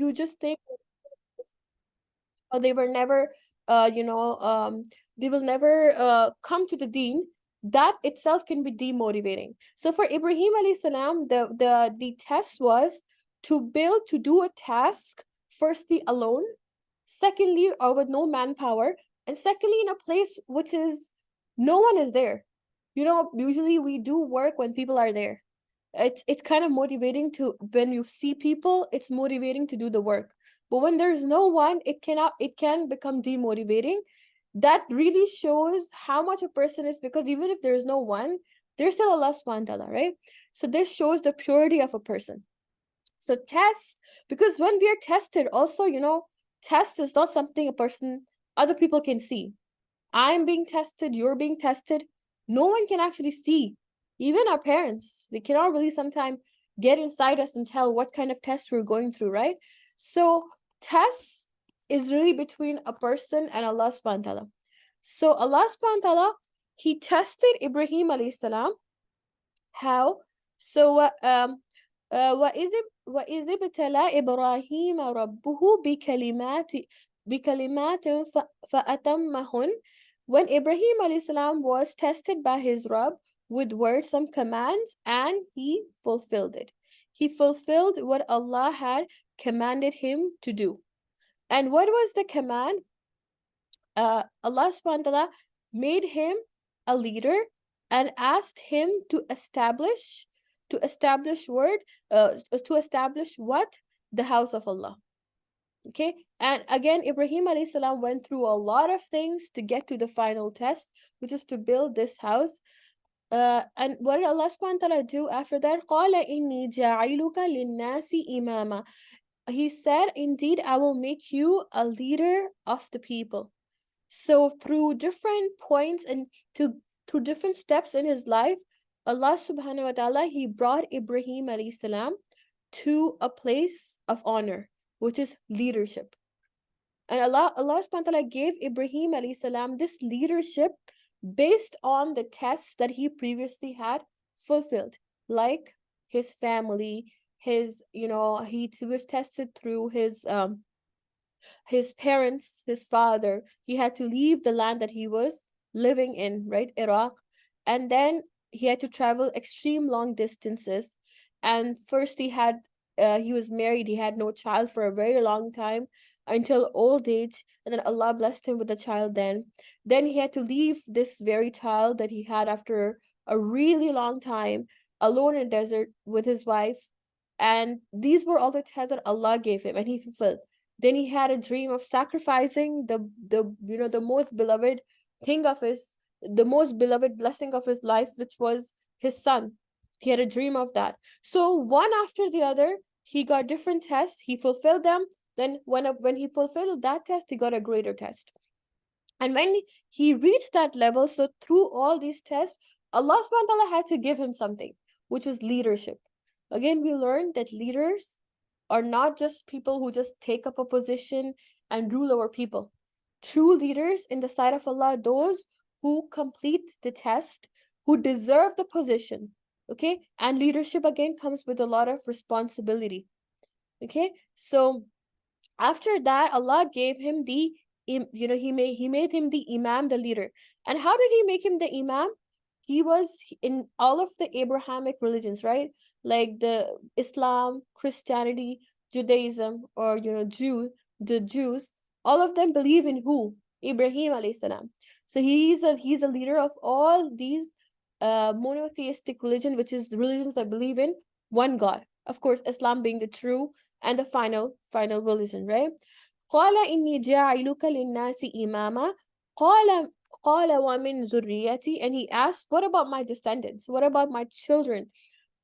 you just think, or they were never, you know, they will never come to the deen, that itself can be demotivating. So for Ibrahim alayhi salam, the test was to do a task, firstly alone, secondly, or with no manpower, and secondly, in a place which is no one is there. You know, usually we do work when people are there. It's kind of motivating to, when you see people, it's motivating to do the work. But when there's no one, it can become demotivating. That really shows how much a person is, because even if there's no one, there's still Allah subhanahu wa ta'ala, right? So this shows the purity of a person. So test, because when we are tested, also, you know, test is not something a person, other people can see. I'm being tested, you're being tested. No one can actually see. Even our parents, they cannot really sometimes get inside us and tell what kind of test we're going through, right? So tests is really between a person and Allah subhanahu wa ta'ala. So Allah subhanahu wa ta'ala, He tested Ibrahim alayhi salam. How? So وإذ ابتلى إبراهيم ربه بكلمات فأتمهن. When Ibrahim alayhi salam was tested by his Rabb with words, some commands, and he fulfilled it. He fulfilled what Allah had commanded him to do. And what was the command? Allah subhanahu wa ta'ala made him a leader and asked him to establish to establish what? The house of Allah. Okay, and again, Ibrahim alayhi salam went through a lot of things to get to the final test, which is to build this house. And what did Allah subhanahu wa ta'ala do after that? قَالَ إِنِّي جَاعِلُكَ لِلنَّاسِ إِمَامًا. He said, indeed, I will make you a leader of the people. So through different points and through different steps in his life, Allah subhanahu wa ta'ala, He brought Ibrahim alayhi salam to a place of honor, which is leadership. And Allah subhanahu wa ta'ala gave Ibrahim alayhi salam this leadership based on the tests that he previously had fulfilled, like his family, his, you know, he was tested through his parents, his father. He had to leave the land that he was living in, right? Iraq. And then he had to travel extreme long distances. And first he was married, he had no child for a very long time until old age. And then Allah blessed him with a child then. Then he had to leave this very child that he had after a really long time, alone in the desert with his wife. And these were all the tests that Allah gave him, and he fulfilled. Then he had a dream of sacrificing the most beloved thing of his, the most beloved blessing of his life, which was his son. He had a dream of that. So one after the other, he got different tests. He fulfilled them. Then when he fulfilled that test, he got a greater test. And when he reached that level, so through all these tests, Allah subhanahu wa ta'ala had to give him something, which is leadership. Again, we learned that leaders are not just people who just take up a position and rule over people. True leaders in the sight of Allah, those who complete the test, who deserve the position. Okay, and leadership again comes with a lot of responsibility. Okay, so after that, Allah gave him he made him the imam, the leader. And how did he make him the imam? He was in all of the Abrahamic religions, right? Like the Islam, Christianity, Judaism, or the Jews, all of them believe in who? Ibrahim alayhi salam. So he's a leader of all these monotheistic religion, which is religions that believe in one God. Of course, Islam being the true and the final religion, right? قال إني جاعلك للناس إماما قال ومن ذريتي. And he asked, what about my descendants? What about my children?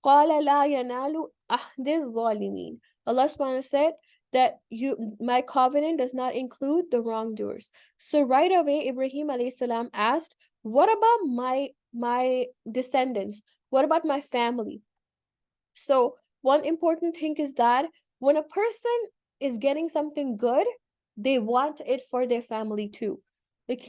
قال لا ينال أحد الظالمين. Allah subhanahu wa ta'ala said that my covenant does not include the wrongdoers. So right away, Ibrahim alayhi salam asked, what about my descendants? What about my family? So one important thing is that when a person is getting something good, they want it for their family too. Like,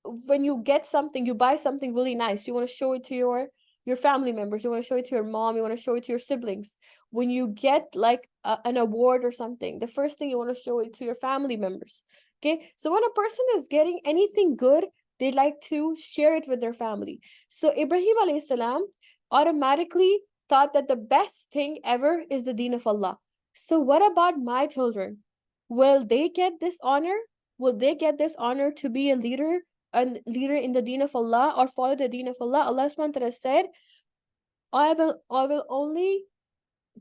when you get something, you buy something really nice, you want to show it to your family members, you want to show it to your mom, you want to show it to your siblings. When you get like an award or something, the first thing you want to show it to your family members. Okay, so when a person is getting anything good, they like to share it with their family. So Ibrahim alayhi salam automatically thought that the best thing ever is the deen of Allah. So what about my children? Will they get this honor? Will they get this honor to be a leader in the deen of Allah, or follow the deen of Allah? Allah subhanahu wa ta'ala said, I will only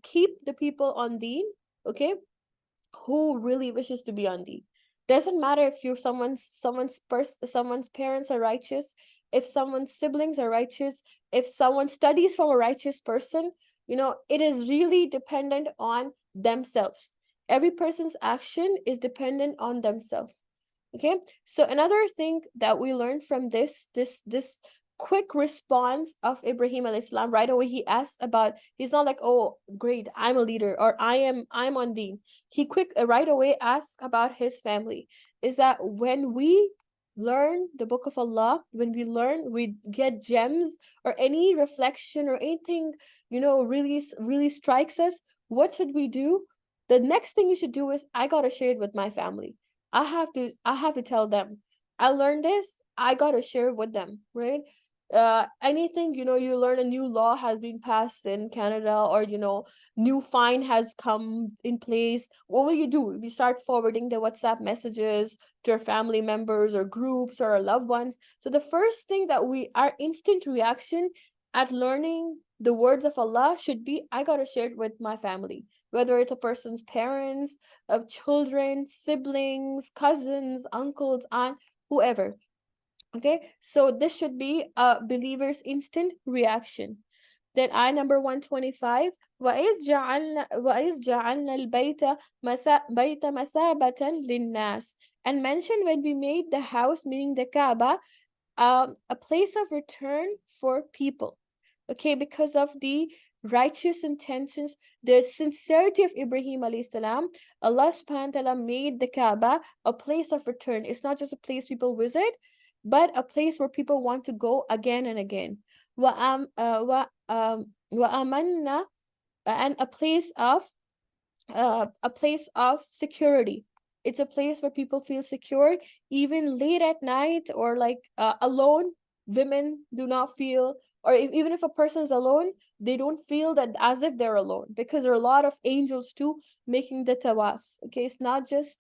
keep the people on deen, okay, who really wishes to be on deen. Doesn't matter if you're someone's parents are righteous, if someone's siblings are righteous, if someone studies from a righteous person, it is really dependent on themselves. Every person's action is dependent on themselves. Okay, so another thing that we learned from this quick response of Ibrahim alayhi salam, right away he asked about, he's not like, oh great, I'm a leader, or I'm on deen. He right away asked about his family. Is that when we learn the book of Allah, when we get gems, or any reflection or anything, really really strikes us, what should we do? The next thing you should do is, I gotta share it with my family. I have to tell them. I learned this, I gotta share it with them, right? Anything, you learn a new law has been passed in Canada, or new fine has come in place. What will you do? We start forwarding the WhatsApp messages to our family members or groups or our loved ones. So the first thing that our instant reaction at learning the words of Allah should be, I gotta share it with my family, whether it's a person's parents, of children, siblings, cousins, uncles, aunt, whoever. Okay, so this should be a believer's instant reaction. Then I number 125, وَإِذْ جَعَلْنَا الْبَيْتَ بَيْتَ مَثَابَةً لِلنَّاسِ, and mention when we made the house, meaning the Kaaba, a place of return for people. Okay, because of the righteous intentions, the sincerity of Ibrahim alayhi salam, Allah subhanahu wa ta'ala made the Kaaba a place of return. It's not just a place people visit, but a place where people want to go again and again. وَأَمَنَّا, and a place of security. It's a place where people feel secure, even late at night, or like alone. Women do not feel, or even if a person is alone, they don't feel that as if they're alone, because there are a lot of angels too making the tawaf. Okay, it's not just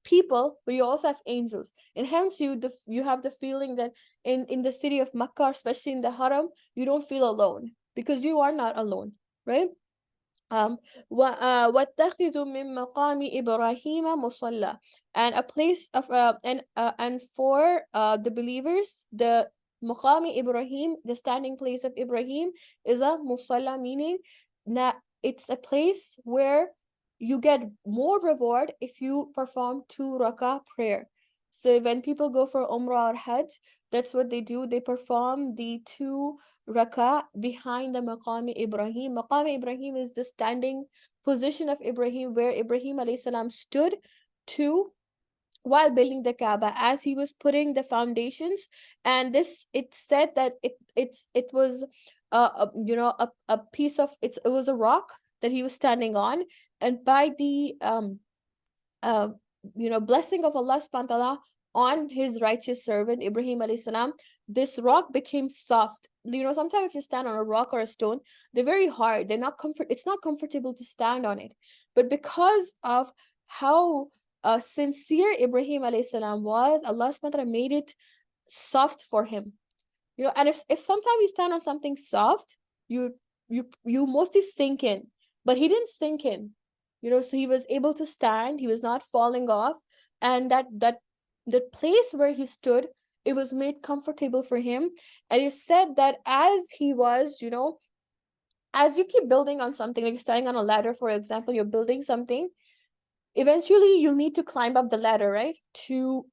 people, but you also have angels, and hence you have the feeling that in the city of Makkah, especially in the Haram, you don't feel alone, because you are not alone, right? um وَاتَّخِذُوا مِن مَقَامِ إِبْرَاهِيمَ مُصَلَّى, and a place of and for the believers, the Maqami Ibrahim, the standing place of Ibrahim, is a musalla, meaning that it's a place where you get more reward if you perform 2 rakah prayer. So when people go for Umrah or Hajj, that's what they do. They perform the 2 rakah behind the Maqami Ibrahim. Maqami Ibrahim is the standing position of Ibrahim, where Ibrahim alayhi salam stood to while building the Kaaba, as he was putting the foundations. And this, it said that it was a piece of it was a rock that he was standing on, and by the uh, blessing of Allah subhanahu wa ta'ala on his righteous servant Ibrahim alayhi salam, this rock became soft. Sometimes if you stand on a rock or a stone, they're very hard. It's not comfortable to stand on it. But because of how sincere Ibrahim alayhi salam was, Allah subhanahu wa ta'ala made it soft for him. And if sometimes you stand on something soft, you mostly sink in. But he didn't sink in. So he was able to stand, he was not falling off, and that the place where he stood, it was made comfortable for him. And it said that as he was, as you keep building on something, like you're standing on a ladder, for example, you're building something, eventually you'll need to climb up the ladder, right?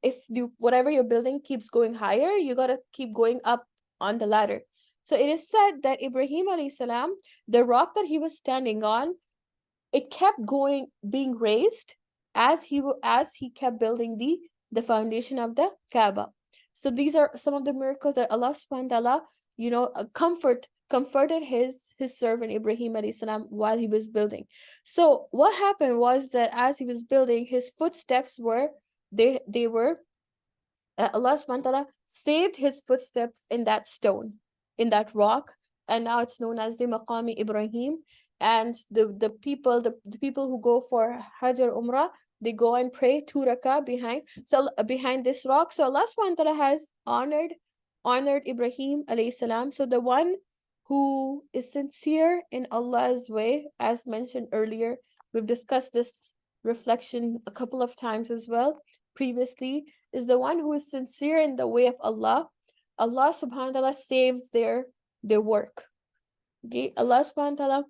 If whatever you're building keeps going higher, you got to keep going up on the ladder. So it is said that Ibrahim alayhi salam, the rock that he was standing on, it kept being raised as he kept building the foundation of the Kaaba. So these are some of the miracles that Allah subhanahu wa ta'ala, comfort comforted his servant Ibrahim alayhi salam while he was building. So what happened was that as he was building, his footsteps were they were Allah subhanahu wa ta'ala saved his footsteps in that stone, in that rock, and now it's known as the Maqami Ibrahim. And the people who go for Hajj or Umrah, they go and pray 2 rakah behind this rock. So Allah subhanahu wa ta'ala has honored Ibrahim alayhi salam. So the one who is sincere in Allah's way, as mentioned earlier, we've discussed this reflection a couple of times as well previously, is the one who is sincere in the way of Allah. Allah subhanahu wa ta'ala saves their work. Okay, Allah subhanahu wa ta'ala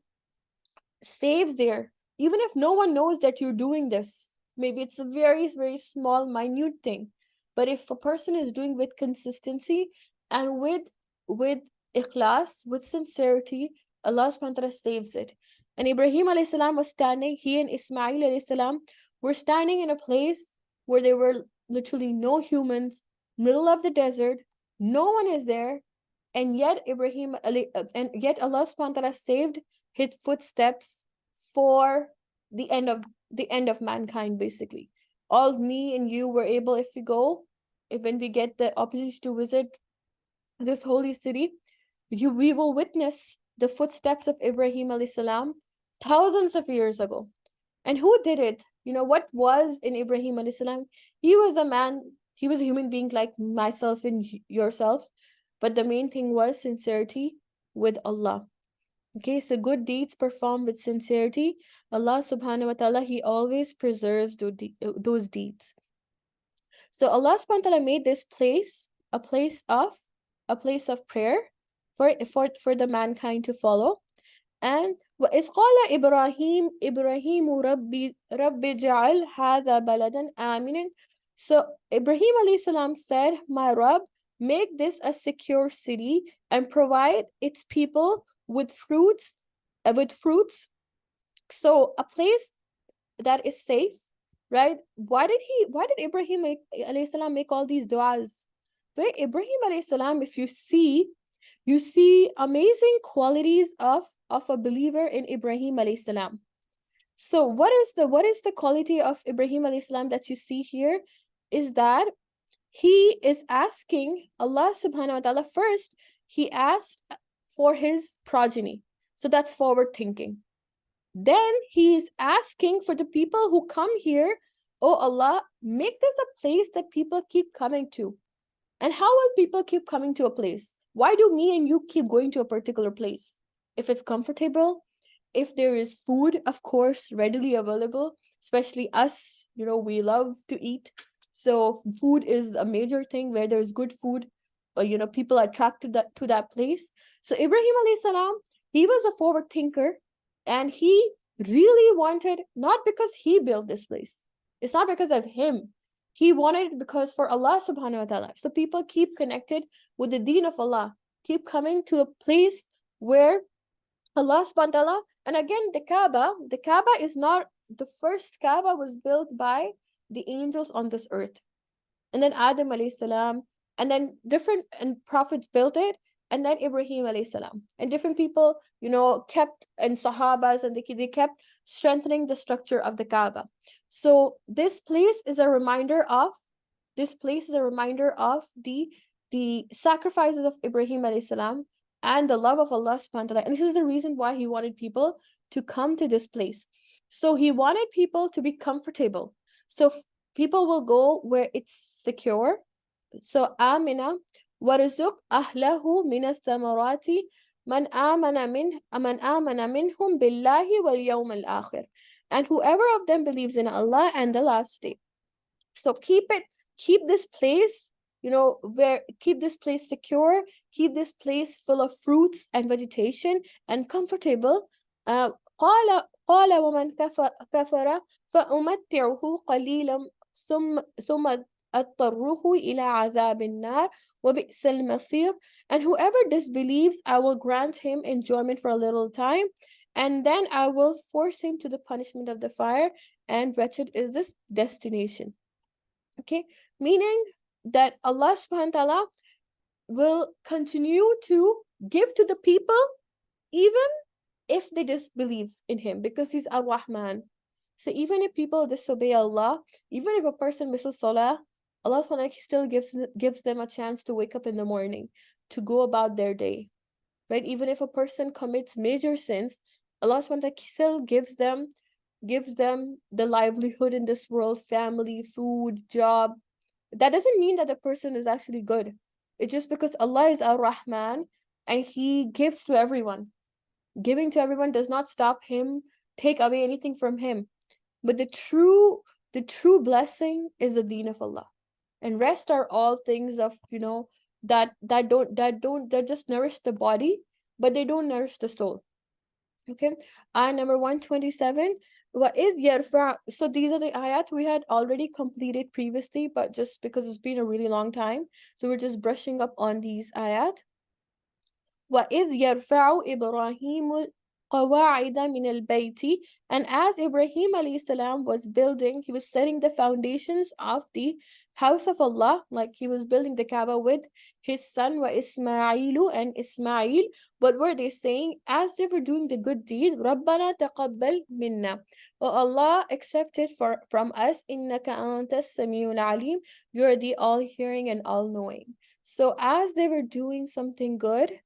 saves there, even if no one knows that you're doing this. Maybe it's a very, very small, minute thing. But if a person is doing with consistency and with ikhlas, with sincerity, Allah subhanahu wa ta'ala saves it. And Ibrahim alayhi salam was standing, he and Ismail alayhi salam were standing in a place where there were literally no humans, middle of the desert, no one is there, and yet Allah subhanahu wa ta'ala saved his footsteps for the end of mankind, basically. All me and you were able, if when we get the opportunity to visit this holy city, we will witness the footsteps of Ibrahim alayhi salam thousands of years ago. And who did it? What was in Ibrahim alayhi salam? He was a man, he was a human being like myself and yourself. But the main thing was sincerity with Allah. Okay, so good deeds performed with sincerity, Allah subhanahu wa ta'ala, He always preserves those deeds. So Allah subhanahu wa ta'ala made this place a place of prayer for the mankind to follow. And وَإِذْ قَالَ إِبْرَاهِيمُ رَبِّ جَعَلْ هَذَا بَلَدًا آمِنًا. So Ibrahim alayhi salam said, my Rabb, make this a secure city and provide its people with fruits. So a place that is safe, right? Why did Ibrahim alayhi salam make all these du'as? But Ibrahim alayhi salam, if you see amazing qualities of a believer in Ibrahim alayhi salam. So what is the quality of Ibrahim alayhi salam that you see here? Is that he is asking Allah subhanahu wa ta'ala first. He asked for his progeny. So that's forward thinking. Then he is asking for the people who come here, oh Allah, make this a place that people keep coming to. And how will people keep coming to a place? Why do me and you keep going to a particular place? If it's comfortable, if there is food, of course, readily available, especially us, we love to eat. So food is a major thing. Where there's good food, people are attracted to that place. So Ibrahim alayhi salam, he was a forward thinker, and he really wanted, not because he built this place, it's not because of him. He wanted it because for Allah subhanahu wa ta'ala. So people keep connected with the deen of Allah, keep coming to a place where Allah subhanahu wa ta'ala, and again, the Kaaba is not the first. Kaaba was built by the angels on this earth. And then Adam alayhi salam, and then different prophets built it, and then Ibrahim alayhi salam. And different people, kept, and Sahabas, and they kept strengthening the structure of the Kaaba. So this place is a reminder of the sacrifices of Ibrahim alayhi salam and the love of Allah subhanahu wa ta'ala. And this is the reason why he wanted people to come to this place. So he wanted people to be comfortable. So people will go where it's secure. So Amina وَرْزُقْ أَهْلَهُ مِنَ الثَّمَرَاتِ مَنْ آمَنَ مِنْهُمْ بِاللَّهِ وَالْيَوْمِ الْآخِرِ. And whoever of them believes in Allah and the last day. So keep this place, keep this place secure, keep this place full of fruits and vegetation and comfortable. قال ومن كفر فأمتعه قليلا ثم أضطره إلى عذاب النار وبئس المصير. And whoever disbelieves, I will grant him enjoyment for a little time, and then I will force him to the punishment of the fire, and wretched is this destination. Okay, meaning that Allah subhanahu wa ta'ala will continue to give to the people even if they disbelieve in him, because he's Ar-Rahman. So even if people disobey Allah, even if a person misses Salah, Allah subhanahu wa ta'ala still gives them a chance to wake up in the morning, to go about their day. Right? Even if a person commits major sins, Allah subhanahu wa ta'ala still gives them the livelihood in this world, family, food, job. That doesn't mean that the person is actually good. It's just because Allah is Ar-Rahman and He gives to everyone. Giving to everyone does not stop Him, take away anything from Him. But the true blessing is the deen of Allah. And rest are all things of, that just nourish the body, but they don't nourish the soul. Okay. Ayah number 127. What is yarfa? So these are the ayat we had already completed previously, but just because it's been a really long time, so we're just brushing up on these ayat. وَإِذْ يَرْفَعُ إِبْرَاهِيمُ الْقَوَاعِدَ مِنَ الْبَيْتِ. And as Ibrahim alayhi salam was building, he was setting the foundations of the house of Allah, like he was building the Kaaba with his son wa Ismailu and Ismail. What were they saying? As they were doing the good deed, رَبَّنَا تَقَبَّلْ مِنَّا. Oh Allah, accept it from us. إِنَّكَ أَنْتَ السَّمِيعُ الْعَلِيمُ. You're the all-hearing and all-knowing. So as they were doing something good,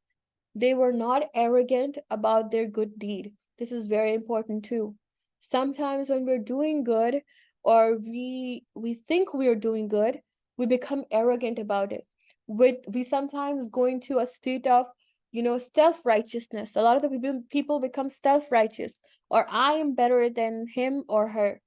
they were not arrogant about their good deed. This is very important too. Sometimes when we're doing good, or we think we are doing good, we become arrogant about it. We sometimes go into a state of, self-righteousness. A lot of the people become self-righteous, or I am better than him or her.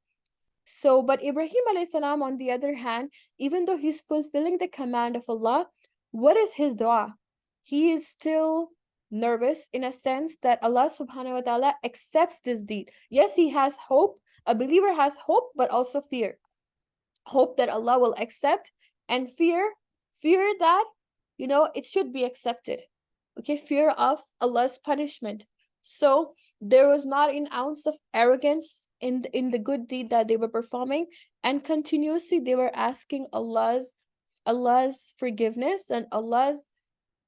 So, but Ibrahim alayhi salam, on the other hand, even though he's fulfilling the command of Allah, what is his dua? He is still nervous in a sense that Allah subhanahu wa ta'ala accepts this deed. Yes, he has hope. A believer has hope, but also fear. Hope that Allah will accept, and fear that, it should be accepted. Okay, fear of Allah's punishment. So there was not an ounce of arrogance in the good deed that they were performing, and continuously they were asking Allah's forgiveness and Allah's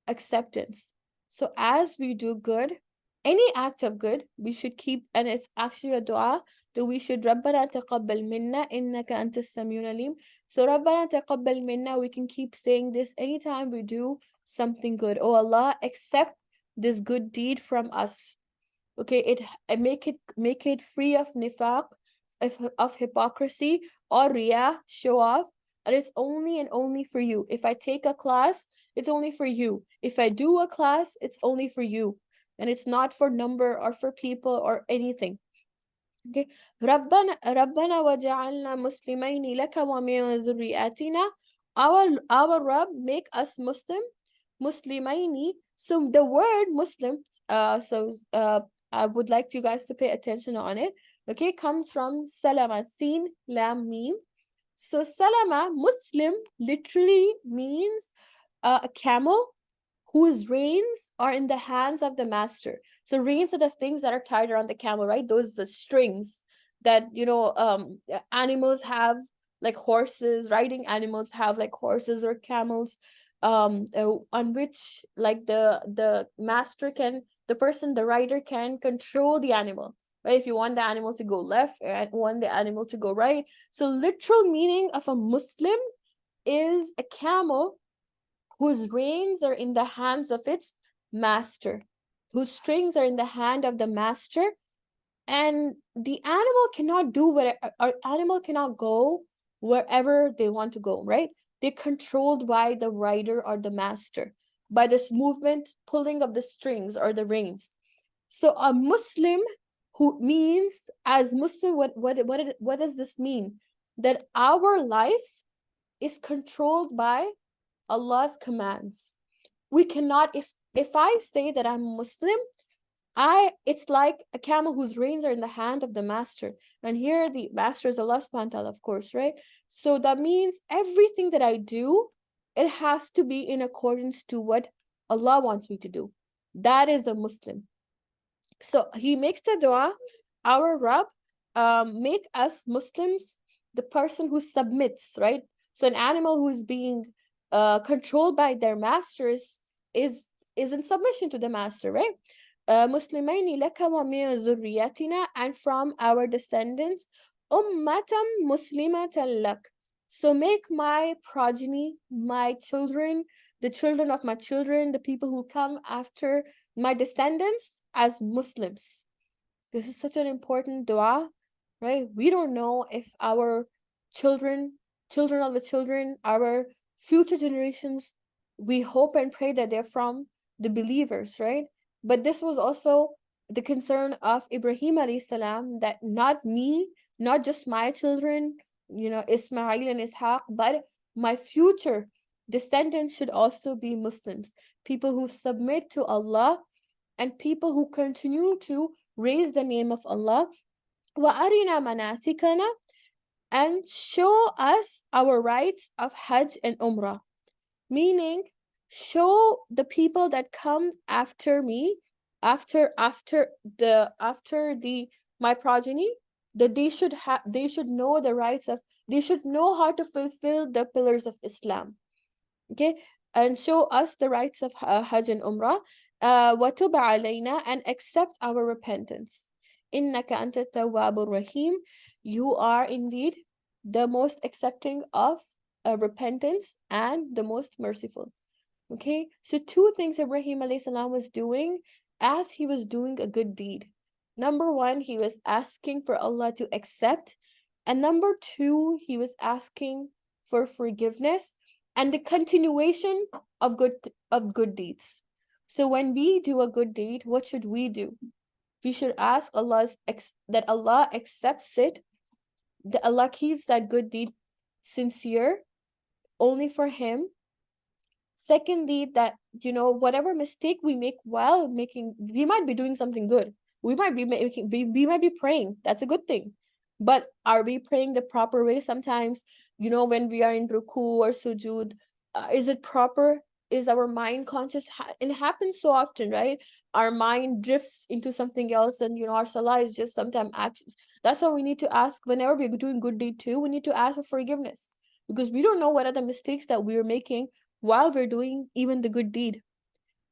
acceptance. So as we do good, any act of good, we should keep, and it's actually a dua that we should رَبَّنَا تَقَبَّلْ مِنَّا إِنَّكَ أَنْتَ السَّمِيعُ الْعَلِيمُ. So رَبَّنَا تَقَبَّلْ مِنَّا, we can keep saying this anytime we do something good. Oh Allah, accept this good deed from us. Okay, it make it free of nifaq, of hypocrisy or riyah, show off, and it's only and only for you. If I take a class, it's only for you. If I do a class, it's only for you, and it's not for number or for people or anything. Okay. ربنا وجعلنا مسلمين لك ومن ذرياتنا. Our Rabb, make us Muslimaini. So the word Muslim, I would like you guys to pay attention on it. Okay, comes from Salama, Sin, Lam, Mim. So Salama, Muslim, literally means a camel whose reins are in the hands of the master. So reins are the things that are tied around the camel, right? Those are the strings that, animals have, like horses, riding animals have like horses or camels, on which, like, the master can, the rider can control the animal, right? If you want the animal to go left and want the animal to go right. So literal meaning of a Muslim is a camel whose reins are in the hands of its master, whose strings are in the hand of the master, and the animal cannot do whatever, or animal cannot go wherever they want to go, right? They're controlled by the rider or the master, by this movement, pulling of the strings or the reins. So a Muslim, who means, as Muslim, what does this mean? That our life is controlled by Allah's commands. We cannot, if I say that I'm Muslim, it's like a camel whose reins are in the hand of the master. And here the master is Allah subhanahu wa ta'ala, of course, right? So that means everything that I do, it has to be in accordance to what Allah wants me to do. That is a Muslim. So he makes the dua, our Rabb, make us Muslims, the person who submits, right? So an animal who is being controlled by their masters is in submission to the master, right? مسلمين لك ومن ذريتنا, and from our descendants, أمة مسلمة لك. So make my progeny, my children, the children of my children, the people who come after my descendants, as Muslims. This is such an important dua, right? We don't know if our children, children of the children, our future generations, we hope and pray that they're from the believers, right? But this was also the concern of Ibrahim alayhi salam, that not me, not just my children, Ismail and Ishaq, but my future descendants should also be Muslims, people who submit to Allah and people who continue to raise the name of Allah. وَأَرِنَا مَنَاسِكَنَا, and show us our rites of Hajj and Umrah. Meaning, show the people that come after me, after my progeny, that they should know the rights of, they should know how to fulfill the pillars of Islam. Okay, and show us the rights of Hajj and Umrah. وَتُبْ عَلَيْنَا, and accept our repentance. إِنَّكَ أَنْتَ التَّوَّابُ الرَّحِيمُ, you are indeed the most accepting of repentance and the most merciful. Okay, so two things Ibrahim alayhi salam was doing as he was doing a good deed. Number one, he was asking for Allah to accept, and number two, he was asking for forgiveness and the continuation of good deeds. So when we do a good deed, what should we do? We should ask that Allah accepts it, that Allah keeps that good deed sincere only for Him. Secondly, that whatever mistake we make while making, we might be doing something good. We might be praying. That's a good thing. But are we praying the proper way? Sometimes, when we are in ruku or sujud, is it proper? Is our mind conscious? It happens so often, right? Our mind drifts into something else, and our salah is just sometimes actions. That's why we need to ask, whenever we're doing good deed too, we need to ask for forgiveness, because we don't know what are the mistakes that we're making while we're doing even the good deed.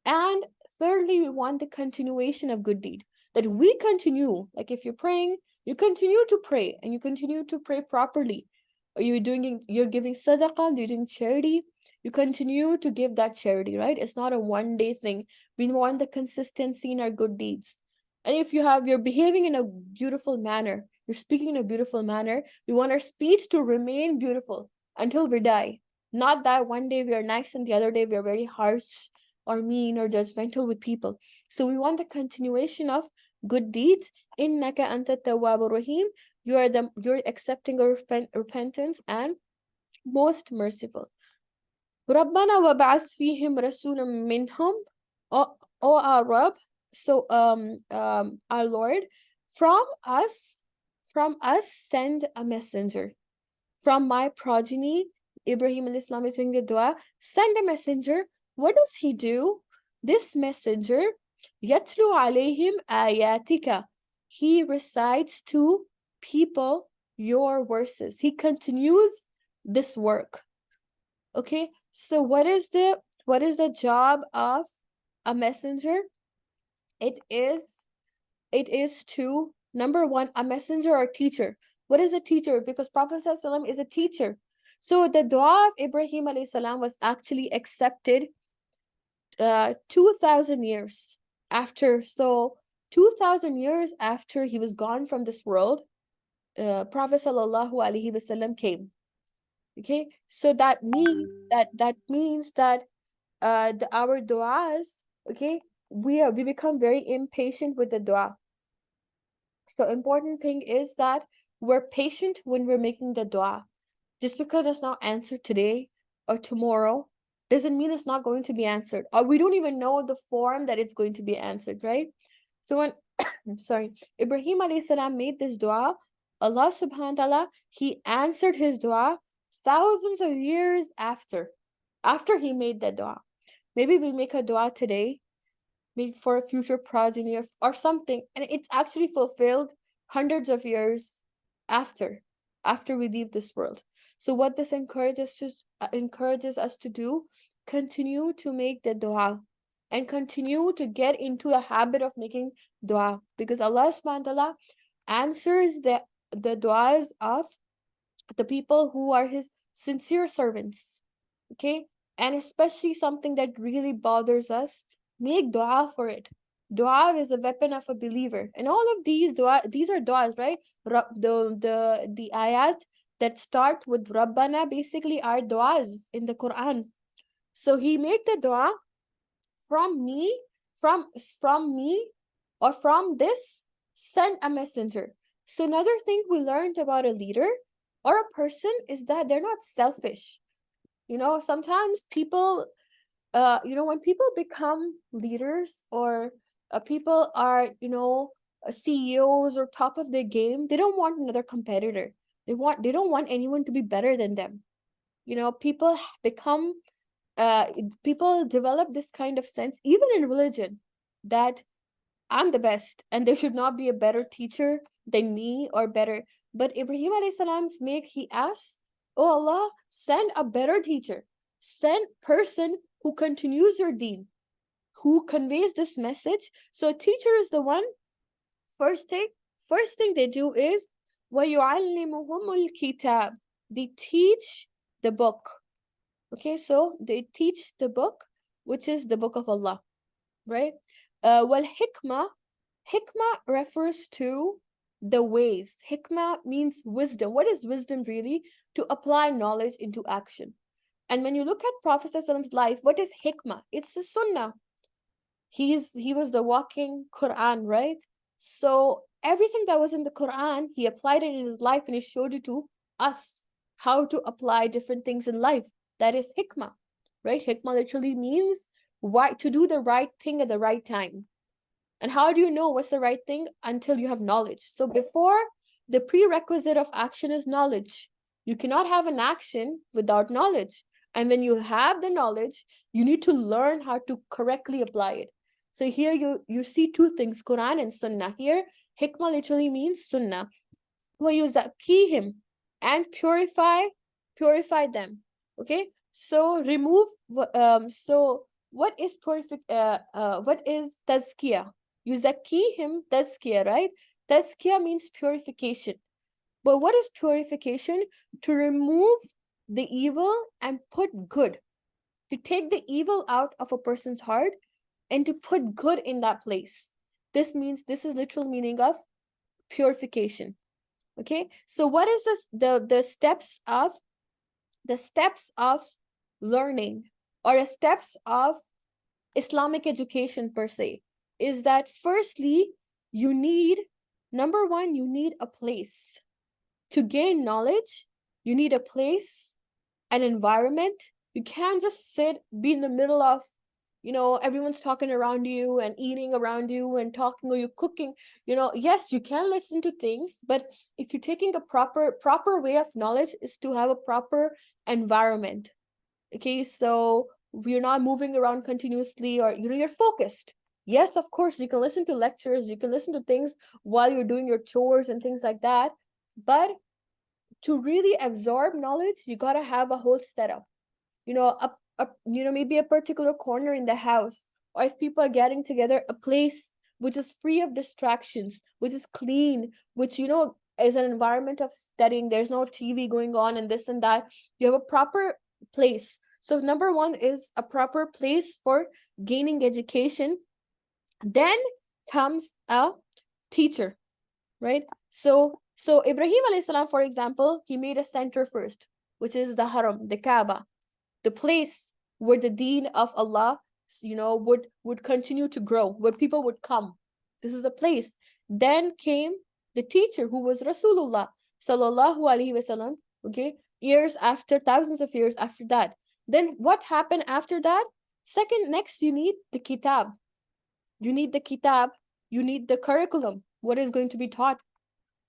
And thirdly, we want the continuation of good deed, that we continue, like if you're praying, you continue to pray, and you continue to pray properly. Or you're giving sadaqah, you're doing charity, you continue to give that charity, right? It's not a one-day thing. We want the consistency in our good deeds. And if you're behaving in a beautiful manner, you're speaking in a beautiful manner, we want our speech to remain beautiful until we die. Not that one day we are nice and the other day we are very harsh or mean or judgmental with people. So we want the continuation of good deeds. Innaka anta tawwabur rahim. You're accepting of repentance and most merciful. رَبَّنَا وَبَعَثْ فِيهِمْ رَسُولًا مِّنْهُمْ. O our Rabb, so our Lord, from us send a messenger. From my progeny, Ibrahim alayhi salam is doing the dua, send a messenger. What does he do? This messenger, يَتْلُو عَلَيْهِمْ آيَاتِكَ, he recites to people your verses. He continues this work. Okay, so what is the job of a messenger? It is to, number one, a messenger or teacher. What is a teacher? Because Prophet ﷺ is a teacher. So the dua of Ibrahim alayhi salam was actually accepted 2,000 years after. So 2,000 years after he was gone from this world, Prophet ﷺ came. Okay, so that means that our duas, okay, we become very impatient with the dua. So important thing is that we're patient when we're making the dua. Just because it's not answered today or tomorrow doesn't mean it's not going to be answered, or we don't even know the form that it's going to be answered, right? So when Ibrahim alayhi salam made this dua, Allah subhanahu wa ta'ala, he answered his dua thousands of years after he made that dua. Maybe we make a dua today, maybe for a future progeny or something, and it's actually fulfilled hundreds of years after after we leave this world. So what this encourages us to do, continue to make the dua and continue to get into a habit of making dua, because Allah subhanahu wa ta'ala answers the duas of the people who are his sincere servants. Okay? And especially something that really bothers us, make dua for it. Dua is a weapon of a believer. And all of these are duas, right? The ayat that start with Rabbana basically are duas in the Quran. So he made the dua, from me, from me, or from this, send a messenger. So another thing we learned about a leader or a person is that they're not selfish. Sometimes people, when people become leaders, or people are, CEOs or top of their game, they don't want another competitor. They don't want anyone to be better than them. People become, people develop this kind of sense, even in religion, that I'm the best and there should not be a better teacher than me or better. But Ibrahim alayhi salam's he asks, oh Allah, send a better teacher. Send person who continues your deen, who conveys this message. So a teacher is the one, first thing they do is, وَيُعَلِّمُهُمُ الْكِتَابِ, they teach the book. Okay, so they teach the book, which is the book of Allah, right? Hikmah refers to the ways. Hikmah means wisdom. What is wisdom really? To apply knowledge into action. And when you look at Prophet ﷺ's life, what is hikmah? It's the sunnah. He was the walking Quran, right? So everything that was in the Quran, he applied it in his life, and he showed it to us how to apply different things in life. That is hikmah, right? Hikmah literally means to do the right thing at the right time. And how do you know what's the right thing? Until you have knowledge. So before, the prerequisite of action is knowledge. You cannot have an action without knowledge. And when you have the knowledge, you need to learn how to correctly apply it. So here you see two things, Quran and Sunnah. Here, hikmah literally means Sunnah. وَيُزَكِّيهِمْ, and purify them. Okay, so remove. So what is what is tazkiyah? Yuzakkihim, tazkiyah, right? Tazkiyah means purification. But what is purification? To remove the evil and put good. To take the evil out of a person's heart and to put good in that place. This is literal meaning of purification. Okay, so what is the steps of learning, or the steps of Islamic education per se? Is that firstly, number one, you need a place. To gain knowledge, you need a place, an environment. You can't just be in the middle of, everyone's talking around you and eating around you and talking, or you're cooking. Yes, you can listen to things, but if you're taking a proper way of knowledge is to have a proper environment. Okay, so you're not moving around continuously, or you're focused. Yes, of course, you can listen to lectures, you can listen to things while you're doing your chores and things like that. But to really absorb knowledge, you gotta have a whole setup. Maybe a particular corner in the house, or if people are getting together, a place which is free of distractions, which is clean, which is an environment of studying. There's no TV going on and this and that. You have a proper place. So number one is a proper place for gaining education. Then comes a teacher, right? So Ibrahim alayhi salam, for example, he made a center first, which is the Haram, the Kaaba, the place where the deen of Allah, would continue to grow, where people would come. This is a place. Then came the teacher, who was Rasulullah sallallahu alaihi wasallam. Okay, thousands of years after that. Then what happened after that? Next, you need the kitab. You need the kitab. You need the curriculum. What is going to be taught,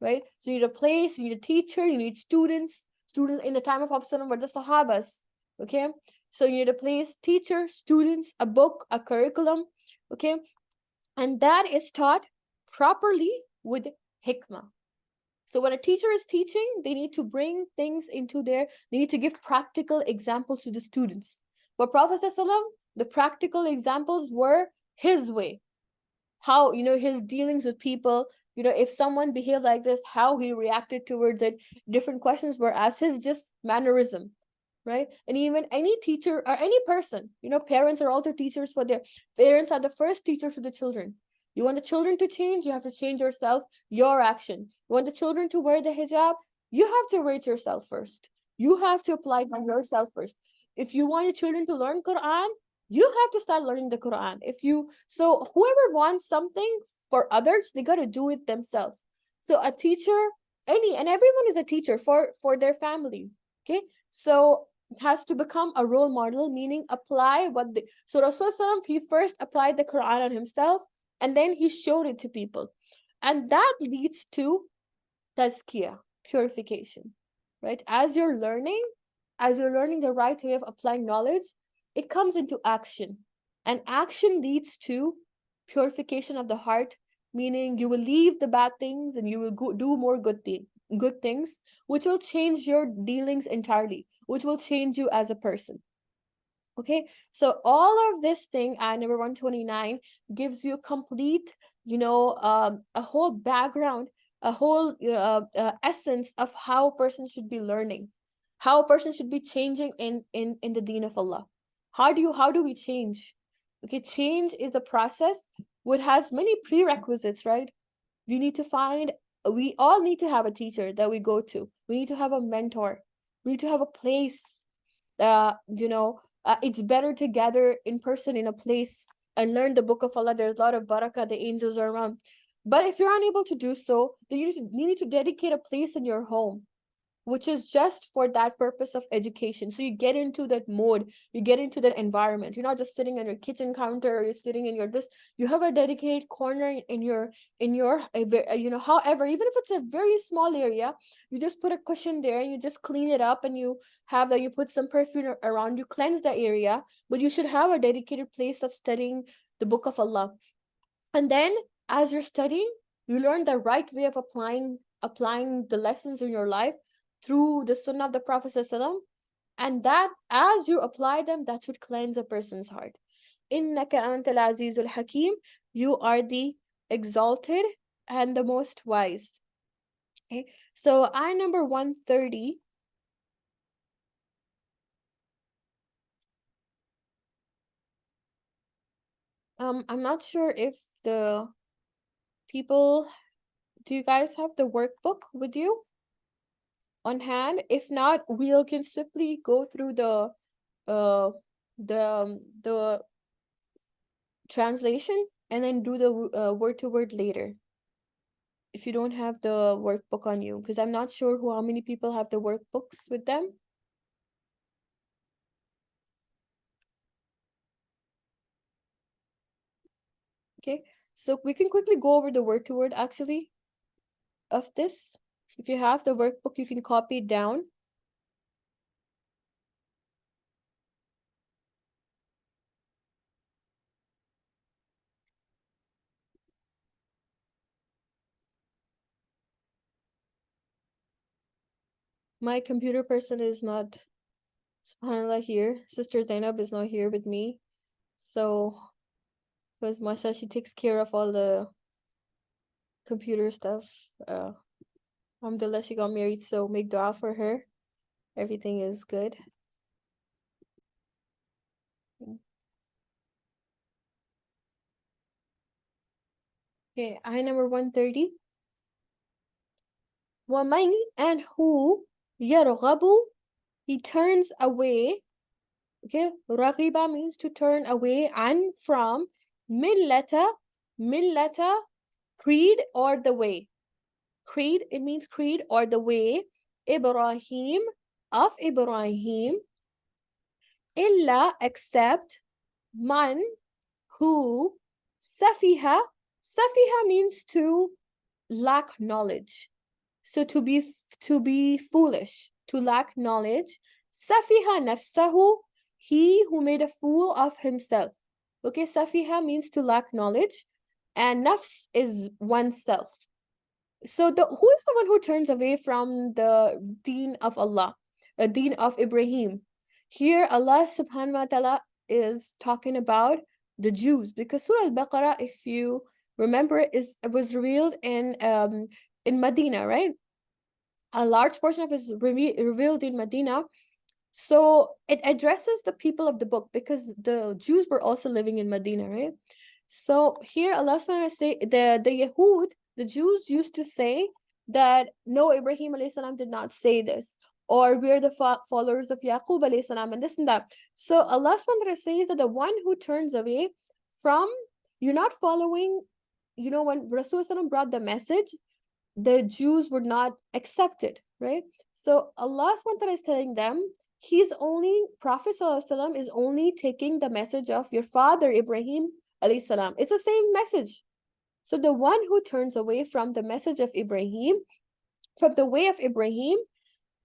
right? So you need a place, you need a teacher, you need students. Students in the time of Prophet were the Sahabas. Okay, so you need a place, teacher, students, a book, a curriculum. Okay, and that is taught properly with hikmah. So when a teacher is teaching, they need to bring things into they need to give practical examples to the students. But Prophet ﷺ, the practical examples were his way, how, his dealings with people, if someone behaved like this, how he reacted towards it. Different questions were asked, his just mannerism, right? And even any teacher or any person, parents are also teachers for their parents are the first teachers to the children. You want the children to change, you have to change yourself, your action. You want the children to wear the hijab, you have to wear it yourself first. You have to apply it on yourself first. If you want your children to learn Quran, you have to start learning the Quran. So whoever wants something for others, they got to do it themselves. So a teacher, and everyone is a teacher for their family. Okay, so it has to become a role model, meaning apply so Rasulullah, he first applied the Quran on himself, and then he showed it to people, and that leads to tazkiyah, purification, right? As you're learning the right way of applying knowledge, it comes into action, and action leads to purification of the heart, meaning you will leave the bad things and you will do more good things, which will change your dealings entirely, which will change you as a person. Okay, so all of this thing, number 129, gives you complete, a whole background, a whole essence of how a person should be learning, how a person should be changing in the deen of Allah. How do we change? Okay, change is the process which has many prerequisites, right? We all need to have a teacher that we go to. We need to have a mentor. We need to have a place. It's better to gather in person in a place and learn the book of Allah. There's a lot of barakah, the angels are around. But if you're unable to do so, then you need to dedicate a place in your home, which is just for that purpose of education. So you get into that mode, you get into that environment. You're not just sitting on your kitchen counter, or you're sitting in your this. You have a dedicated corner in your however, even if it's a very small area, you just put a cushion there and you just clean it up, and you put some perfume around, you cleanse the area, but you should have a dedicated place of studying the book of Allah. And then as you're studying, you learn the right way of applying the lessons in your life through the sunnah of the Prophet ﷺ, and that as you apply them, that should cleanse a person's heart. Innaka antal azizul hakim, you are the exalted and the most wise. Okay, so number 130. I'm not sure if the people, do you guys have the workbook with you on hand? If not, we can swiftly go through uh the translation and then do the word to word later, if you don't have the workbook on you, because I'm not sure how many people have the workbooks with them. Okay, so we can quickly go over the word to word actually of this. If you have the workbook, you can copy it down. My computer person is not, subhanAllah, here. Sister Zainab is not here with me. So, because Masha, she takes care of all the computer stuff. Alhamdulillah, she got married, so make dua for her. Everything is good. Okay, ayah number 130. وَمَنْ, and who, يَرْغَبُ, he turns away. Okay, رَغِبَ means to turn away, and from, millata, creed or the way. Creed, it means creed or the way. Ibrahim, of Ibrahim. Illa, except, man, who, safiha means to lack knowledge. So to be foolish, to lack knowledge. Safiha nafsahu, he who made a fool of himself. Okay, safiha means to lack knowledge, and nafs is oneself. So who is the one who turns away from the deen of Allah, the deen of Ibrahim? Here Allah subhanahu wa ta'ala is talking about the Jews, because Surah Al-Baqarah, if you remember, it was revealed in Medina, right? A large portion of it is revealed in Medina. So it addresses the people of the book, because the Jews were also living in Medina, right? So here Allah subhanahu wa ta'ala say the Yahud, the Jews used to say that no, Ibrahim alayhi salam did not say this, or we're the followers of Yaqub alayhi salam, and this and that. So Allah subhanahu wa ta'ala says that the one who turns away from, you're not following, when Rasul brought the message, the Jews would not accept it, right? So Allah subhanahu wa ta'ala is telling them, Prophet is only taking the message of your father Ibrahim alayhi salam. It's the same message. So the one who turns away from the message of Ibrahim, from the way of Ibrahim,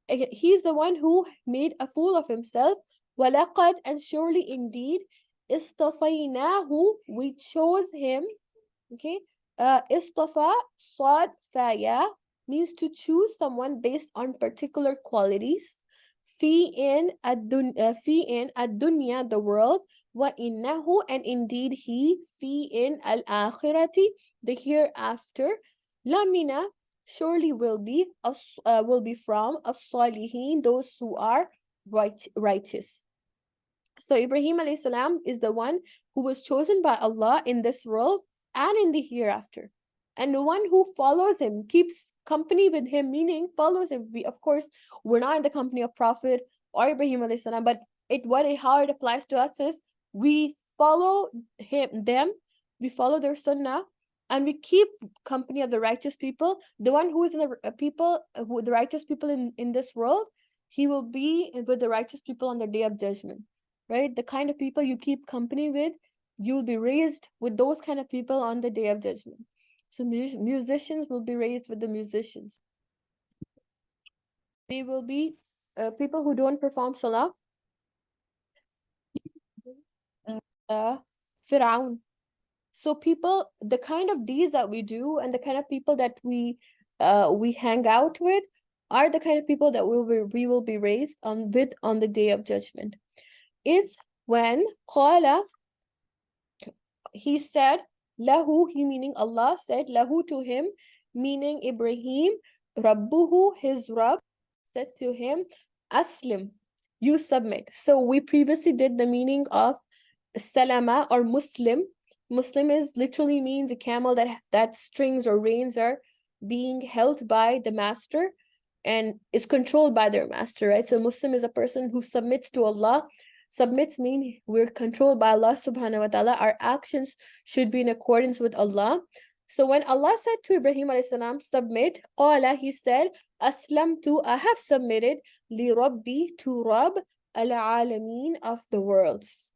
he's the one who made a fool of himself. وَلَقَدْ, and surely indeed, إِسْتَفَيْنَاهُ, we chose him. Okay, istafa, sad, faya, means to choose someone based on particular qualities. Fi in ad-dunya, the world. Wa innahu, and indeed he, fi in al-akhirati, the hereafter. Lamina, surely will be from as-salihin, those who are righteous. So Ibrahim alayhi salam is the one who was chosen by Allah in this world and in the hereafter. And the one who follows him, keeps company with him, meaning follows him. Of course, we're not in the company of Prophet or Ibrahim alayhi salam, but how it applies to us is we follow them, we follow their sunnah, and we keep company of the righteous people. The one who is in the righteous people in this world, he will be with the righteous people on the day of judgment. Right? The kind of people you keep company with, you'll be raised with those kind of people on the day of judgment. So musicians will be raised with the musicians. They will be people who don't perform salah. Fir'aun. So people, the kind of deeds that we do and the kind of people that we hang out with are the kind of people that we will be raised on the day of judgment. Is when qala, he said, lahu, he meaning Allah said, lahu, to him, meaning Ibrahim, rabbuhu, his Rabb, said to him, aslim, you submit. So we previously did the meaning of salama or Muslim. Muslim is literally means a camel that strings or reins are being held by the master and is controlled by their master, right? So Muslim is a person who submits to Allah. Submits mean we're controlled by Allah subhanahu wa ta'ala. Our actions should be in accordance with Allah. So when Allah said to Ibrahim alayhi salam, submit, qala, he said, aslamtu, I have submitted, li rabbi, to Rabb, al-alameen, of the worlds.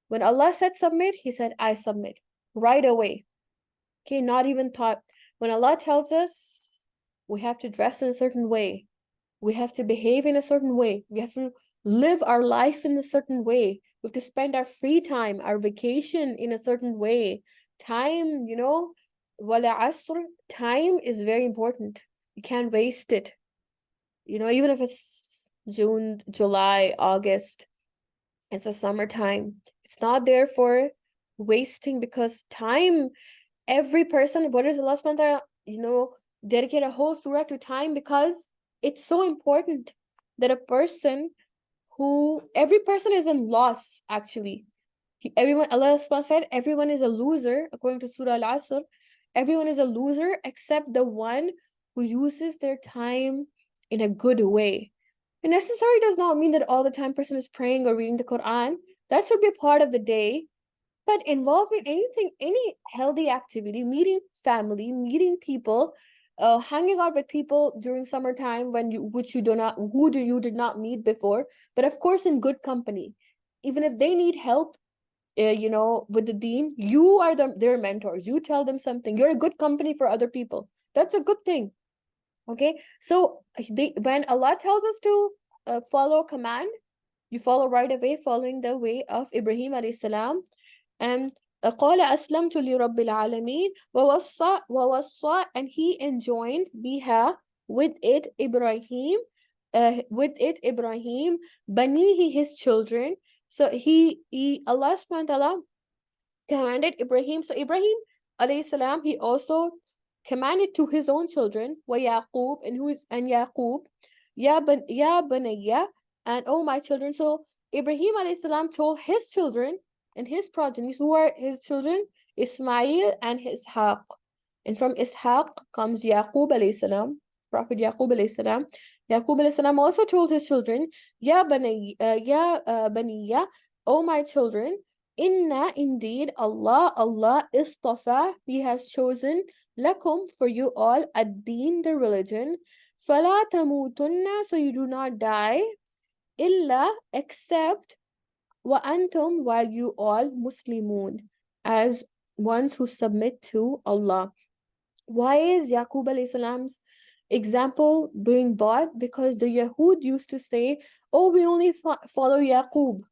When Allah said submit, he said, I submit right away. Okay, not even thought. When Allah tells us we have to dress in a certain way, we have to behave in a certain way, we have to live our life in a certain way, we have to spend our free time, our vacation in a certain way. Time, wala asr, time is very important. You can't waste it. Even if it's June, July, August, it's a summertime. It's not there for wasting, because time, every person, what is Allah subhanahu wa ta'ala, dedicate a whole surah to time, because it's so important that every person is in loss, actually. Allah subhanahu wa ta'ala said, everyone is a loser, according to Surah Al-Asr. Everyone is a loser except the one who uses their time in a good way. And necessary does not mean that all the time person is praying or reading the Quran. That should be a part of the day. But involved in anything, any healthy activity, meeting family, meeting people, hanging out with people during summertime who you did not meet before, but of course in good company. Even if they need help, with the deen, you are their mentors. You tell them something. You're a good company for other people. That's a good thing. Okay, so when Allah tells us to follow a command, you follow right away, following the way of Ibrahim alayhi salam. And قال أسلمت لرب العالمين ووصى and he enjoined بها with it Ibrahim بنيه his children. So he Allah subhanahu wa ta'ala commanded Ibrahim. So Ibrahim alayhi salam, he also commanded to his own children, wa Yaqub, and who is and Yaqub, ya banayya, and oh my children. So Ibrahim alayhi salam told his children and his progenies, who are his children, Ismail and Ishaq. And from Ishaq comes Yaqub alayhi salam, Prophet Yaqub alayhi salam. Yaqub alayhi salam also told his children, baniya, oh my children, Inna, indeed, Allah istafa, He has chosen lakum, for you all, ad-deen, the religion. Fala tamutunna, so you do not die, illa, except, wa antum, while you all, muslimun, as ones who submit to Allah. Why is Yaqub alayhi salam's example being bought? Because the Yahud used to say, oh, we only follow Yaqub.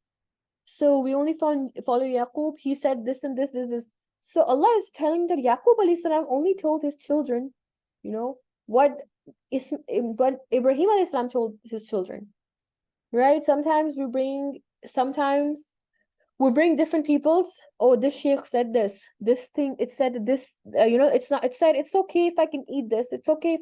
So we only follow Yaqub. He said this and this. So Allah is telling that Yaqub alayhi salam only told his children, you know, what Ibrahim alayhi salam told his children. Right? Sometimes we bring different peoples. Oh, this sheikh said this thing, it said this, it said it's okay if I can eat this. It's okay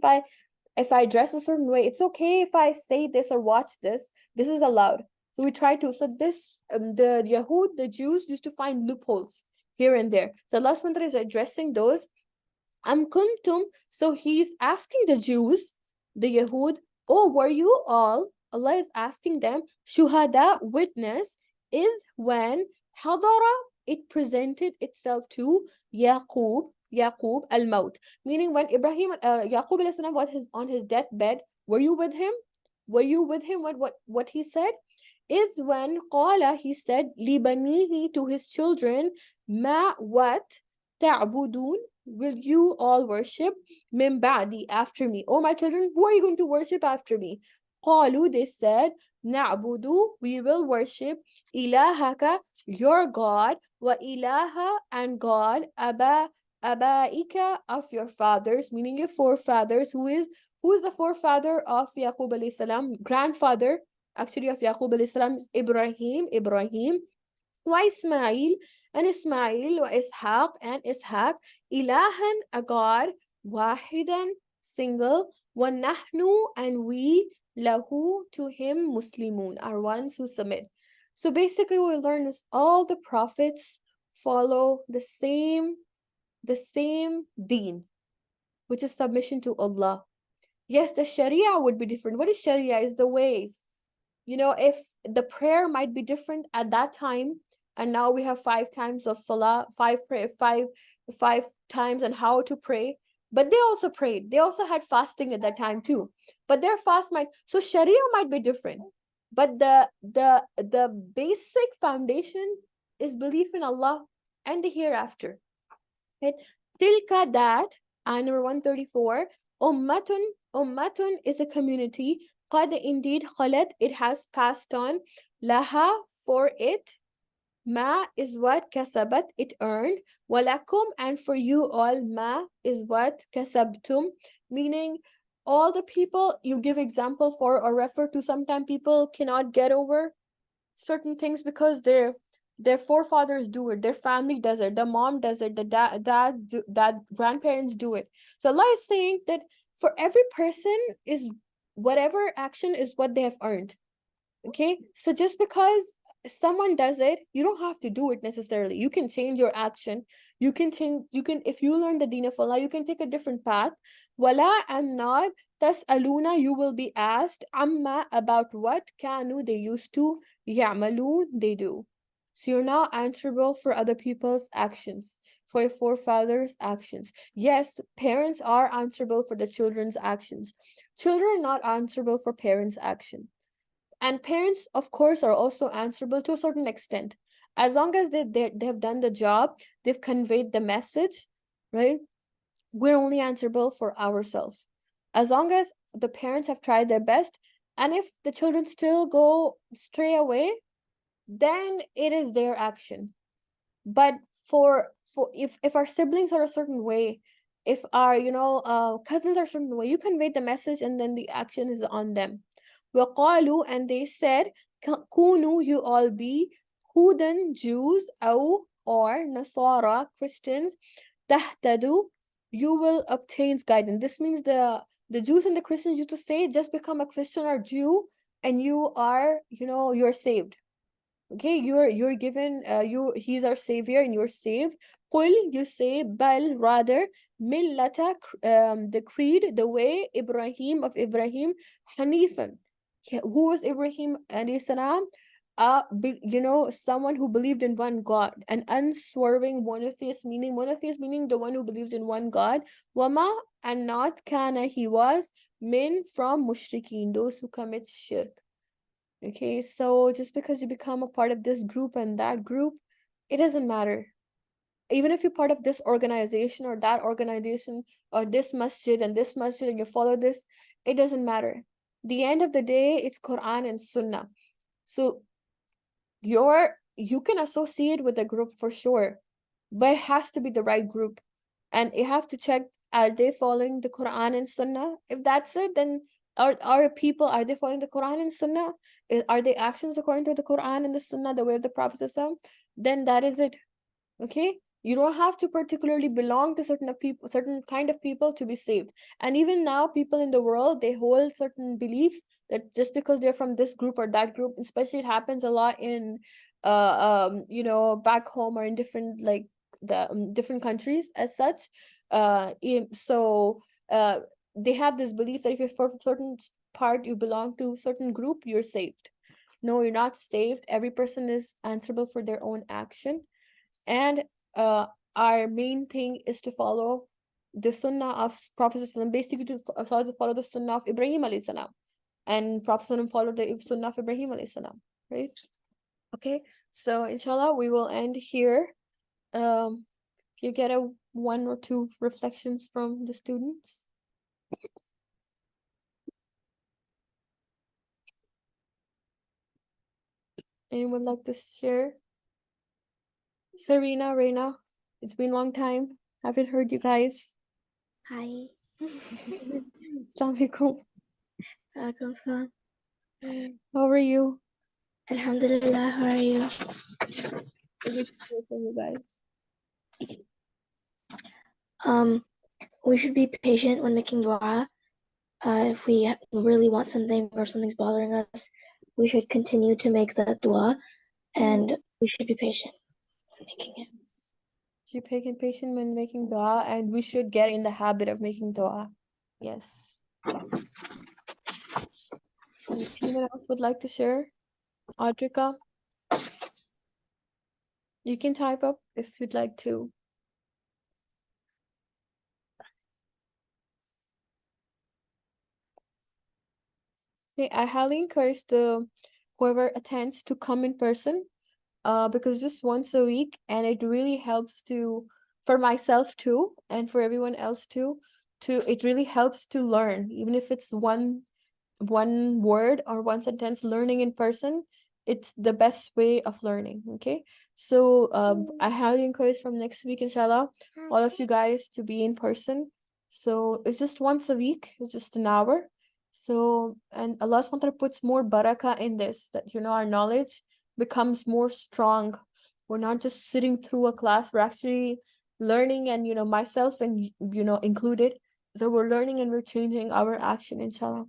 if I dress a certain way. It's okay if I say this or watch this. This is allowed. So we try to, so this, the Yahud, the Jews used to find loopholes here and there. So Allah SWT is addressing those. Kuntum, so he's asking the Jews, the Yahud, oh, were you all, Allah is asking them, shuhada, witness, is when hadara, it presented itself to Yaqub al-Maut. Meaning when Yaqub alayhi salam was on his deathbed, were you with him? Were you with him? What he said? Is when qala, he said, libanihi, to his children, ma, what, ta'budun, will you all worship, min ba'di, after me. Oh my children, who are you going to worship after me? Qalu, they said, na'budu, we will worship, ilahaka, your God, wa ilaha, and God, abaika, of your fathers, meaning your forefathers. Who is the forefather of Yaqub alayhi salam? Grandfather actually of Yaqub alayhi salam is Ibrahim, wa Ismail, and Ismail, wa Ishaq, and Ishaq, ilahan, a God, wahidan, single, wa nahnu, and we, lahu, to him, muslimun, are ones who submit. So basically what we learn is all the prophets follow the same deen, which is submission to Allah. Yes, the Sharia would be different. What is Sharia? Is the ways. If the prayer might be different at that time, and now we have 5 times of salah, five times on how to pray, but they also prayed. They also had fasting at that time too. But their fast so Sharia might be different, but the basic foundation is belief in Allah and the hereafter. Okay? Tilka, that, ayah number 134, ummatun is a community, qad, indeed, khalat, it has passed on, laha, for it, ma is what, kasabat, it earned, walakum, and for you all, ma is what, kasabtum, meaning all the people you give example for or refer to. Sometimes people cannot get over certain things because their forefathers do it, their family does it, the mom does it, the dad grandparents do it. So Allah is saying that for every person is whatever action is what they have earned. Okay, so just because someone does it, you don't have to do it necessarily. You can change your action. You can if you learn the deen of Allah, you can take a different path. Wala, and not, tas'aluna, you will be asked, amma, about what, kanu, they used to, ya'malun, they do. So you're now answerable for other people's actions, for your forefathers' actions. Yes, parents are answerable for the children's actions. Children are not answerable for parents' action. And parents, of course, are also answerable to a certain extent. As long as they've done the job, they've conveyed the message, right? We're only answerable for ourselves. As long as the parents have tried their best, and if the children still go stray away, then it is their action. But for if our siblings are a certain way, if our cousins are a certain way, you convey the message and then the action is on them. وقالوا, and they said, كونوا, you all be Hudan, Jews, or Nasara, Christians, تهتدوا, you will obtain guidance. This means the Jews and the Christians used to say, just become a Christian or Jew and you are, you're saved. Okay, you're given he's our savior and you're saved. Qul, you say, bal, rather, millata, the creed, the way, Ibrahim, of Ibrahim, Hanifan. Who was Ibrahim alayhi salam? Someone who believed in one God, an unswerving monotheist, meaning the one who believes in one God. Wama, and not kana, he was, min, from mushrikeen, those who commit shirk. Okay, so just because you become a part of this group and that group, it doesn't matter. Even if you're part of this organization or that organization or this masjid and this masjid and you follow this, it doesn't matter. The end of the day, it's Quran and Sunnah. So you can associate with a group for sure, but it has to be the right group. And you have to check, are they following the Quran and Sunnah? If that's it, then are people, are they following the Quran and Sunnah? Are their actions according to the Quran and the Sunnah, the way of the Prophet? Then that is it. Okay, you don't have to particularly belong to certain kind of people to be saved. And even now, people in the world, they hold certain beliefs that just because they're from this group or that group, especially it happens a lot in back home or in different, like, the different countries as such. They have this belief that if you're from certain part, you belong to certain group, you're saved. No, you're not saved. Every person is answerable for their own action. And our main thing is to follow the Sunnah of Prophet ﷺ, basically to follow the Sunnah of Ibrahim alayhi salam. And Prophet ﷺ followed the Sunnah of Ibrahim alayhi salam, right? Okay, so inshallah, we will end here. You get one or two reflections from the students. Anyone like to share? Serena, Reina, it's been a long time. Haven't heard you guys. Hi. Assalamu alaikum. Welcome, son. How are you? Alhamdulillah, how are you? Good to hear from you guys. We should be patient when making dua. If we really want something or something's bothering us, we should continue to make that dua, and we should be patient when making it. Should be patient when making dua, and we should get in the habit of making dua. Yes. Anyone else would like to share? Audrika, you can type up if you'd like to. Okay, I highly encourage whoever attends to come in person, because just once a week, and it really helps for myself too, and for everyone else too, it really helps to learn, even if it's one word or one sentence. Learning in person, it's the best way of learning. Okay, so I highly encourage from next week, inshallah, all of you guys to be in person. So it's just once a week, it's just an hour. So, and Allah subhanahu wa ta'ala puts more barakah in this, that our knowledge becomes more strong. We're not just sitting through a class, we're actually learning, and myself and included. So we're learning and we're changing our action, inshallah.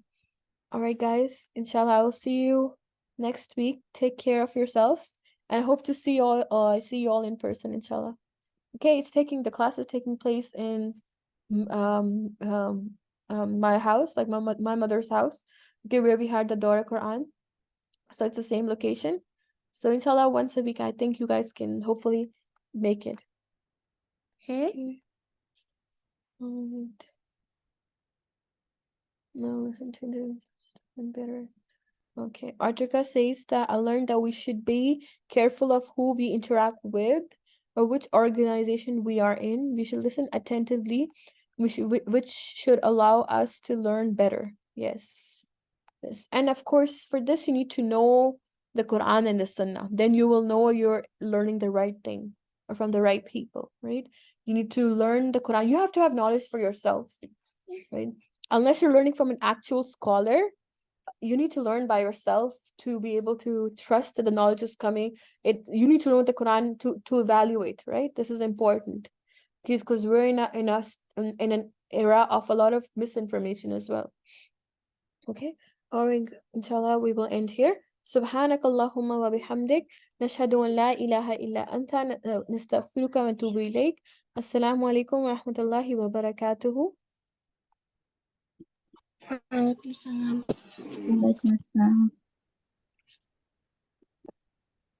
All right, guys, inshallah, I will see you next week. Take care of yourselves, and I hope to see you all in person, inshallah. Okay, the class is taking place in my house, like my mother's house. Okay, where we had the Dora Quran. So it's the same location. So inshallah, once a week, I think you guys can hopefully make it. Okay. No, listen to this and better. Okay, Artika says that I learned that we should be careful of who we interact with or which organization we are in. We should listen attentively, which should allow us to learn better. Yes. Yes. And of course, for this, you need to know the Quran and the Sunnah. Then you will know you're learning the right thing. or from the right people, right? You need to learn the Quran. You have to have knowledge for yourself, right? Unless you're learning from an actual scholar, you need to learn by yourself to be able to trust that the knowledge is coming. You need to know the Quran to evaluate, right? This is important because we're in an era of a lot of misinformation as well. Okay, or inshallah we will end here. سبحانك اللهم وبحمدك نشهد أن لا إله إلا أنت نستغفرك ونتوب إليك. السلام عليكم ورحمة الله وبركاته. وعليكم السلام. وعليكم السلام.